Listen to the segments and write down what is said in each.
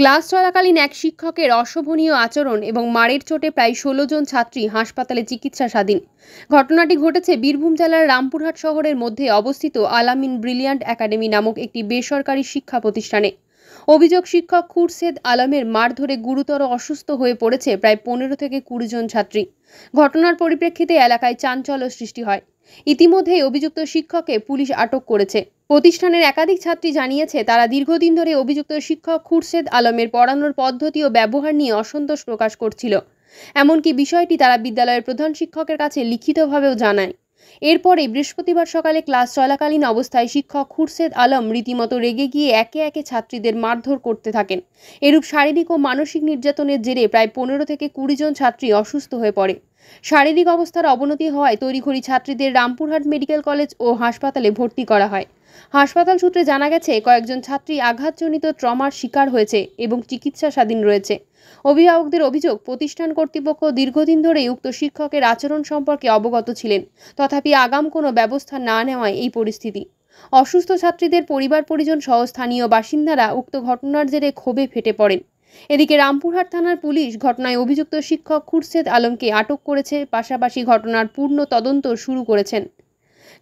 Class চলাকালীন এক শিক্ষকের অশোভনীয় আচরণ এবং মারের চোটে প্রায় ১৬ জন ছাত্রী হাসপাতালে চিকিৎসাধীন। ঘটনাটি ঘটেছে বীরভূম জেলার রামপুরহাট শহরের মধ্যে অবস্থিত আল-আমিন ব্রিলিয়ান্ট একাডেমি নামক একটি বেসরকারি শিক্ষা প্রতিষ্ঠানে। অভিযোগ, শিক্ষক খুরশেদ আলমের মার ধরে গুরুতর অসুস্থ হয়ে পড়েছে প্রায় ১৫ থেকে ২০ জন ছাত্রী। ঘটনার পরিপ্রেক্ষিতে এলাকায় চাঞ্চল্য সৃষ্টি হয়। ইতিমধ্যেই অভিযুক্ত শিক্ষককে পুলিশ আটক করেছে। প্রতিষ্ঠানের একাধিক ছাত্রী জানিয়েছে, তারা দীর্ঘদিন ধরে অভিযুক্ত শিক্ষক খুরশেদ আলমের পড়ানোর পদ্ধতি ও ব্যবহার নিয়ে অসন্তোষ প্রকাশ করছিল। এমনকি বিষয়টি তারা বিদ্যালয়ের প্রধান শিক্ষকের কাছে লিখিতভাবেও জানায়। এরপরে বৃহস্পতিবার সকালে ক্লাস চলাকালীন অবস্থায় শিক্ষক খুরশেদ আলম রীতিমতো রেগে গিয়ে একে একে ছাত্রীদের মারধর করতে থাকেন। এরূপ শারীরিক ও মানসিক নির্যাতনের জেরে প্রায় ১৫ থেকে ২০ জন ছাত্রী অসুস্থ হয়ে পড়ে। শারীরিক অবস্থার অবনতি হওয়ায় তড়িঘড়ি ছাত্রীদের রামপুরহাট মেডিকেল কলেজ ও হাসপাতালে ভর্তি করা হয়। হাসপাতাল সূত্রে জানা গেছে, কয়েকজন ছাত্রী আঘাতজনিত ট্রমার শিকার হয়েছে এবং চিকিৎসাধীন রয়েছে। অভিভাবকদের অভিযোগ, প্রতিষ্ঠান কর্তৃপক্ষ দীর্ঘদিন ধরেই উক্ত শিক্ষকের আচরণ সম্পর্কে অবগত ছিলেন, তথাপি আগাম কোনো ব্যবস্থা না নেওয়ায় এই পরিস্থিতি। অসুস্থ ছাত্রীদের পরিবার পরিজন সহ স্থানীয় বাসিন্দারা উক্ত ঘটনার জেরে ক্ষোভে ফেটে পড়েন। এদিকে রামপুরহাট থানার পুলিশ ঘটনায় অভিযুক্ত শিক্ষক খুরশেদ আলমকে আটক করেছে, পাশাপাশি ঘটনার পূর্ণ তদন্ত শুরু করেছেন।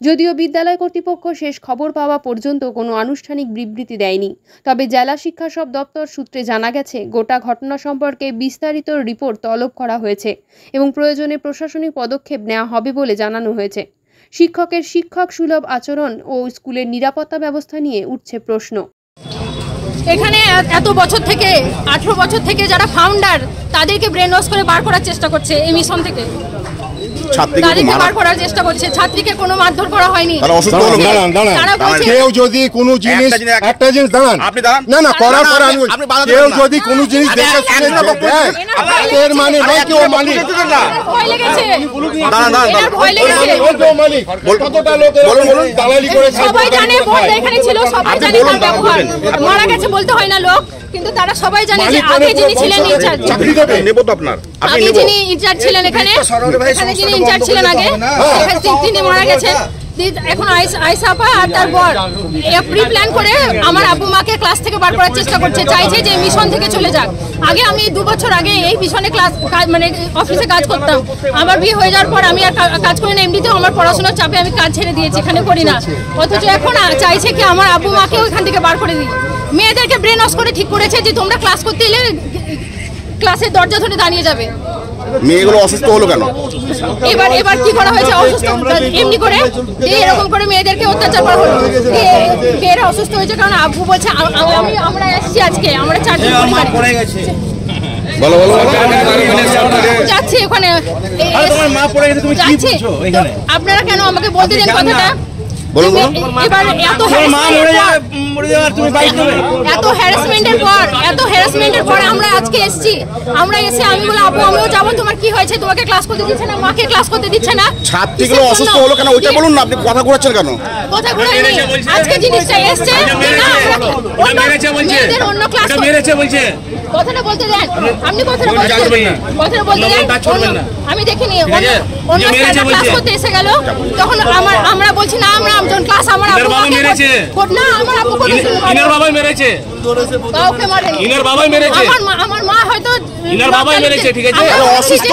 যদিও বিদ্যালয় কর্তৃপক্ষ শেষ খবর পাওয়া পর্যন্ত কোনো আনুষ্ঠানিক বিবৃতি দেয়নি, তবে জেলা শিক্ষা দপ্তর সূত্রে জানা গেছে, গোটা ঘটনা সম্পর্কে বিস্তারিত রিপোর্ট তলব করা হয়েছে এবং প্রয়োজনে প্রশাসনিক পদক্ষেপ নেওয়া হবে বলে জানানো হয়েছে। শিক্ষকের শিক্ষক সুলভ আচরণ ও স্কুলের নিরাপত্তা ব্যবস্থা নিয়ে উঠছে প্রশ্ন। এখানে এত বছর থেকে 18 বছর থেকে যারা ফাউন্ডার, তাদেরকে ব্রেন ওয়াশ করে বার করার চেষ্টা করছে এই মিশন থেকে। ছাত্রীকে বার করার চেষ্টা করছে, ছাত্রীকে কোনো মারধর করা হয়নি। কেউ যদি কোনো জিনিস, একটা জিনিস দাঁড়ান, না না করার পরে আমি কেউ যদি কোনো জিনিস দেখে এর মানে নয় কেউ মালিক, ভয় লেগেছে, কতটা লোকের দালালি করে সবাই জানে, বোর্ড এখানে ছিল, সবাই জানে তার ব্যবহার। মারা গেছে বলতে হয় না লোক, কিন্তু তারা সবাই জানে যে আগে যিনি ছিলেন ইনচার্জ, আগে যিনি ইনচার্জ ছিলেন এখানে যিনি ইনচার্জ ছিলেন আগে, তিনি মারা গেছেন। এখন আইসাপা আর তার বর প্রি প্ল্যান করে আমার আব্বু মাকে ক্লাস থেকে বার করার চেষ্টা করছে, চাইছে যে মিশন থেকে চলে যাক। আগে আমি 2 বছর আগে এই মিশনে ক্লাস মানে অফিসে কাজ করতাম। আমার বিয়ে হয়ে যাওয়ার পর আমি আর কাজ করি না, এমনিতেও আমার পড়াশোনার চাপে আমি কাজ ছেড়ে দিয়েছি, এখানে করি না। অথচ এখন চাইছে কি আমার আব্বু মাকেও এখান থেকে বার করে দিই। মেয়েদেরকে ব্রেন ওয়াশ করে ঠিক করেছে যে তোমরা ক্লাস করতে এলে ক্লাসের দরজা ধরে দাঁড়িয়ে যাবে। মেয়েগুলো অসুস্থ হলো কেন? এবার কি করা হয়েছে, অসুস্থ এমনি করে এরকম করে মেয়েদেরকে অত্যাচার করা হলো। মেয়েরা অসুস্থ হয়েছে কারণ আব্বু বলছে আমরা এসেছি আজকে, আমরা 4 জন যাচ্ছি ওখানে। আপনারা কেন আমাকে বলতে দেন কথাটা? এবার এত হ্যারাসমেন্টের পর আমরা আজকে এসেছি। আমরা এসে আমি বলে আপু আমিও যাবো, তোমার কি হয়েছে? তোমাকে ক্লাস করতে দিচ্ছে না, মাকে ক্লাস করতে দিচ্ছে না। ছাত্রীগুলো অসুস্থ হলো কেন ওইটা বলুন না, আপনি কথা ঘোরাচ্ছেন কেন? কথা ঘোরাইনি, আজকে জিনিসটা এসছে মেয়েদের অন্য ক্লাস বলছে। কথাটা বলতে দেন, আপনি কথাটা বলতে দেন। আমি দেখিনি অন্য ক্লাস করতে এসে গেল, তখন আমরা বলছি না আমরা আমজন ক্লাস আমার আব্বু মেরেছে না, আমার আব্বু ইনার বাবাই মেরেছে, কাউকে মারেনি, ইনার বাবাই মেরেছে, আমার মা হয়তো ইনার বাবাই মেরেছে, ঠিক আছে? অসুস্থ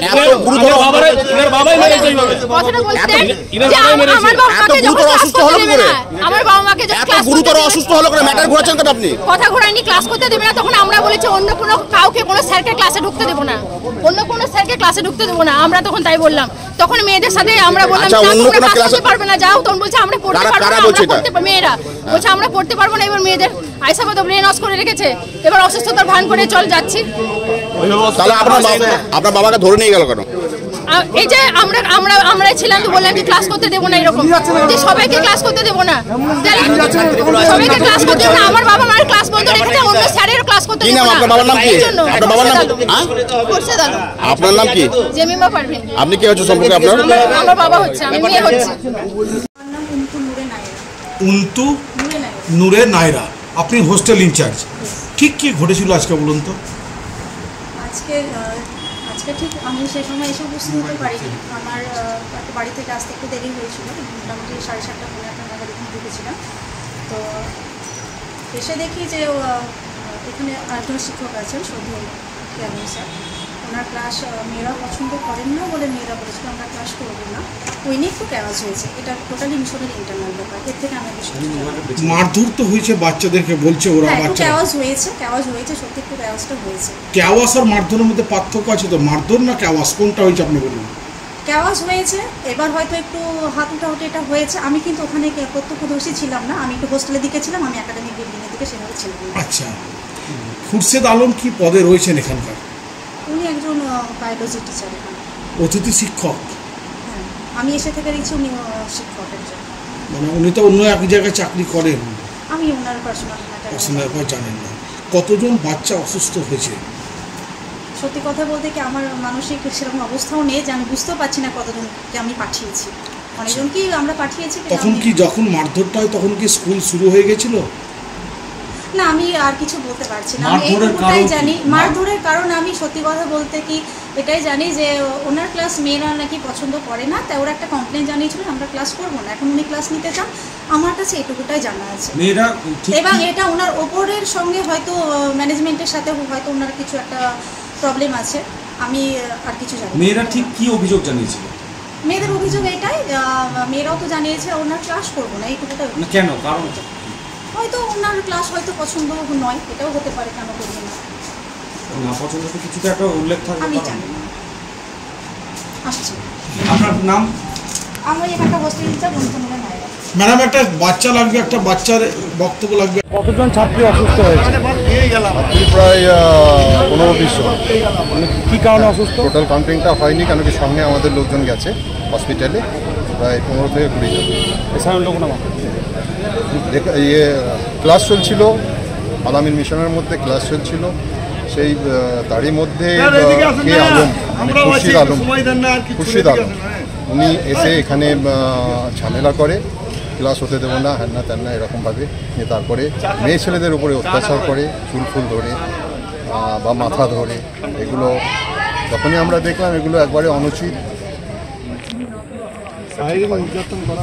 এত গুরুতর বাবারে ইনার বাবাই মেরেছে এইভাবে কথাটা বলতে দেন। ইনার বাবাই মেরেছে, এত গুরুতর অসুস্থ হলো কি করে? আমার বাবা মাকে এত গুরুতর অসুস্থ হলো করে ম্যাটার ঘোরাচ্ছেন কেন আপনি? কথা ঘোরাইনি, ক্লাস করতে দেবে না। তখন আমরা বলেছি অন্য কোনো কাউকে কোনো স্যারকে ক্লাসে ঢুকতে দেব না, অন্য কোনো স্যারকে ক্লাসে ঢুকতে দেব না। আমরা তখন তাই বললাম। তখন মেয়েদের সাথে আমরা বললাম তোমরা ক্লাস করতে পারবে না, যাও। তখন বলছে আমরা পড়তে পারবো না, আমরা পড়তে পারবো। মেয়েরা বলছে আমরা পড়তে পারবো না। এবার মেয়েদের আইসাপা তো ব্রেন ওয়াশ করে রেখেছে, এবার অসুস্থতার ভান করে চল যাচ্ছি। তাহলে আপনার বাবাকে ধরে নিয়ে গেল কেন? এই যে আমরা ছিলাম তো বললাম যে ক্লাস করতে দেবো না, এরকম যে সবাইকে ক্লাস করতে দেবো না, সবাইকে ক্লাস করতে দেবো না। আমার বাবা মার ক্লাস বন্ধ রেখেছে, অন্য স্যারের ক্লাস করতে দেবো না। আপনার বাবার নাম কি? আপনার বাবার নাম খুরশেদ আলম। আপনার নাম কি? জেমিমা পারভিন। আপনি কি হচ্ছে সম্পর্কে আপনার? আমার বাবা হচ্ছে, আমি মেয়ে হচ্ছে। উন্তু নূরে নায়রা, আপনি হোস্টেল ইনচার্জ। ঠিক কি ঘটেছিল আজকে বলুন তো? আজকে ঠিক আমি সে সময় এসে উপস্থিত হতে পারিনি। আমার বাড়ি থেকে আসতে একটু দেরি হয়েছিল, মোটামুটি 7:30 নাগাদ এখানে ঢুকেছিলাম। তো এসে দেখি যে এখানে একজন শিক্ষক আছেন শ্রদ্ধেয় জ্ঞানী স্যার, ওনার ক্লাস মেয়েরা পছন্দ করেন না বলে মেয়েরা বলেছিল আমরা ক্লাস করবো না, ওই নিয়ে একটু ক্যাওয়াজ হয়েছে। এটা টোটালি মিশনের ইন্টারনাল ব্যাপার, এর থেকে আমি মারধর তো হয়েছে বাচ্চাদেরকে বলছে ওরা, একটু ক্যাওয়াজ হয়েছে সত্যি, একটু ক্যাওয়াজটা হয়েছে। ক্যাওয়াজ আর মারধরের মধ্যে পার্থক্য আছে তো? মারধর না ক্যাওয়াজ কোনটা হয়েছে আপনি বলুন? ক্যাওয়াজ হয়েছে, এবার হয়তো একটু হাত উঠাউটি এটা হয়েছে। আমি কিন্তু ওখানে প্রত্যক্ষদর্শী ছিলাম না, আমি একটু হোস্টেলের দিকে ছিলাম, আমি একাডেমিক বিল্ডিংয়ের দিকে সেভাবে ছিলাম না। আচ্ছা, খুরশেদ আলম কি পদে রয়েছেন এখানকার? উনি একজন বায়োলজি টিচার এখানে, অতিথি শিক্ষক। হ্যাঁ, আমি এসে থেকে দেখছি উনি শিক্ষক একজন। মানে উনি তো অন্য এক জায়গায় চাকরি করেন? আমি ওনার পার্সোনাল ব্যাপার জানেন না। কতজন বাচ্চা অসুস্থ হয়েছে? সত্যি কথা বলতে কি আমার মানসিক সেরকম অবস্থাও নেই যে আমি বুঝতেও পারছি না কতজনকে আমি পাঠিয়েছি, অনেকজনকেই আমরা পাঠিয়েছি। তখন কি যখন মারধরটা হয় তখন কি স্কুল শুরু হয়ে গেছিল? না, আমি আর কিছু বলতে পারছি না। আমি এইটুকুটাই জানি মারধরের কারণ, আমি সত্যি কথা বলতে কি এটাই জানি যে ওনার ক্লাস মেয়েরা নাকি পছন্দ করে না, তাই ওরা একটা কমপ্লেন জানিয়েছিল আমরা ক্লাস করবো না, এখন উনি ক্লাস নিতে চান। আমার কাছে এটুকুটাই জানা আছে। এবং এটা ওনার ওপরের সঙ্গে হয়তো ম্যানেজমেন্টের সাথে হয়তো ওনার কিছু একটা প্রবলেম আছে, আমি আর কিছু জানি না। মেয়েরা ঠিক কি অভিযোগ জানিয়েছিল? মেয়েদের অভিযোগ এটাই, মেয়েরাও তো জানিয়েছে ওনার ক্লাস করবো না, এইটুকুটাই। কেন? কারণ হয়তো ওনার ক্লাস হয়তো পছন্দ নয়, এটাও হতে পারে, কেন করবে না? না পছন্দ তো কিছুটা একটা উল্লেখ থাকবে। আমি জানি না। আসছি। আপনার নাম? আমি এখানটা হোস্টেল টিচার বন্ধুরা নাইরা। ম্যাডাম, একটা বাচ্চা লাগবে, একটা বাচ্চার বক্তব্য লাগবে। কতজন ছাত্রী অসুস্থ হয়েছে? প্রায় 15-20 জন। কি কারণে অসুস্থ? টোটাল কাউন্টিংটা হয়নি, কেন কি সঙ্গে আমাদের লোকজন গেছে হসপিটালে, প্রায় 15 থেকে 20 জন। এছাড়া লোক না ক্লাস চলছিল, আলামিন মিশনের মধ্যে ক্লাস চলছিল, সেই তারই মধ্যে খুরশিদ আলম উনি এসে এখানে ঝামেলা করে, ক্লাস হতে দেবো না, হ্যান না ত্যান না এরকমভাবে নিয়ে তারপরে মেয়ে ছেলেদের উপরে অত্যাচার করে, চুল ফুল ধরে বা মাথা ধরে, এগুলো যখনই আমরা দেখলাম এগুলো একবারে অনুচিত। শারীরিক নির্যাতন করা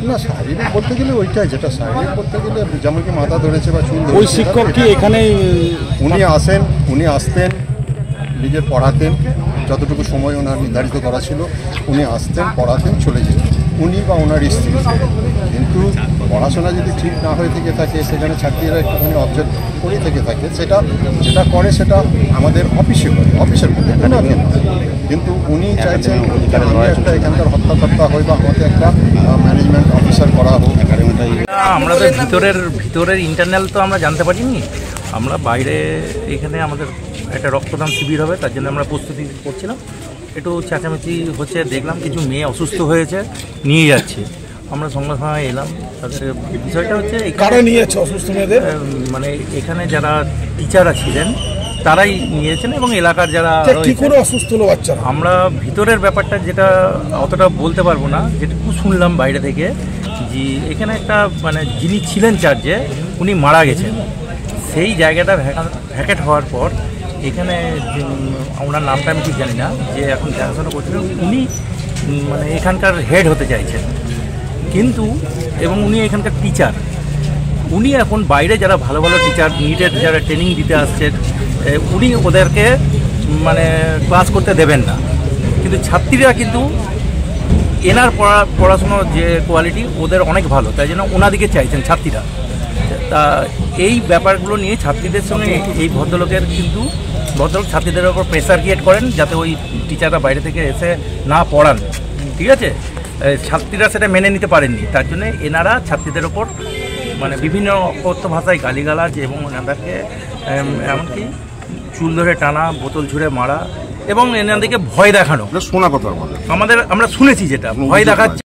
না, শারীরিক বলতে গেলে ওইটাই, যেটা শারীরিক বলতে গেলে যেমন কি মাথা ধরেছে বা চুল ধরেছে। ওই শিক্ষক কি এখানে উনি আসতেন, নিজের পড়াতেন, যতটুকু সময় ওনার নির্ধারিত করা ছিল উনি আসতেন, পড়াতেন, চলে যেতেন, উনি বা ওনার স্ত্রী। কিন্তু পড়াশোনা যদি ঠিক না হয়ে থেকে থাকে, সেখানে ছাত্রীরা একটুখানি অবজেক্ট করে থেকে থাকে, যেটা করে সেটা আমাদের অফিসে করে, অফিসের মধ্যে এখানে আমি। কিন্তু উনি চাইছেন একটা এখানকার হত্যা হয় বা আমাদের একটা ম্যানেজমেন্ট অফিসার করা হোক। আমরা তো ভিতরের ইন্টারনাল তো আমরা জানতে পারিনি, আমরা বাইরে এখানে আমাদের একটা রক্তদান শিবির হবে, তার জন্য আমরা প্রস্তুতি করছিলাম। একটু চেঁচামেচি হচ্ছে, দেখলাম কিছু মেয়ে অসুস্থ হয়েছে, নিয়ে যাচ্ছে, আমরা সঙ্গে সঙ্গে এলাম। তাদের বিষয়টা হচ্ছে অসুস্থ মেয়েদের মানে এখানে যারা টিচাররা ছিলেন তারাই নিয়েছেন এবং এলাকার যারা অসুস্থ হলো বাচ্চারা। আমরা ভিতরের ব্যাপারটা যেটা অতটা বলতে পারবো না, যেটুকু শুনলাম বাইরে থেকে, যে এখানে একটা মানে যিনি ছিলেন চার্জে উনি মারা গেছেন, সেই জায়গাটা ভ্যাকেট হওয়ার পর এখানে ওনার নামটা আমি ঠিক জানি না, যে এখন দেখাশোনা করছিলেন উনি মানে এখানকার হেড হতে চাইছেন, কিন্তু এবং উনি এখানকার টিচার, উনি এখন বাইরে যারা ভালো ভালো টিচার নিটের যারা ট্রেনিং দিতে আসছেন উনি ওদেরকে মানে ক্লাস করতে দেবেন না, কিন্তু ছাত্রীরা কিন্তু এনার পড়াশোনার যে কোয়ালিটি ওদের অনেক ভালো, তাই জন্য ওনাদিকে চাইছেন ছাত্রীরা। তা এই ব্যাপারগুলো নিয়ে ছাত্রীদের সঙ্গে এই ভদ্রলোকের কিন্তু ভদ্রলোক ছাত্রীদের ওপর প্রেসার ক্রিয়েট করেন যাতে ওই টিচাররা বাইরে থেকে এসে না পড়ান, ঠিক আছে? ছাত্রীরা সেটা মেনে নিতে পারেননি, তার জন্য এনারা ছাত্রীদের ওপর মানে বিভিন্ন অকথ্য ভাষায় গালিগালাজ এবং এনাদেরকে এমনকি চুল ধরে টানা, বোতল ছুঁড়ে মারা এবং এনাদেরকে ভয় দেখানো। শোনা কথা আমরা শুনেছি যেটা ভয় দেখাচ্ছে।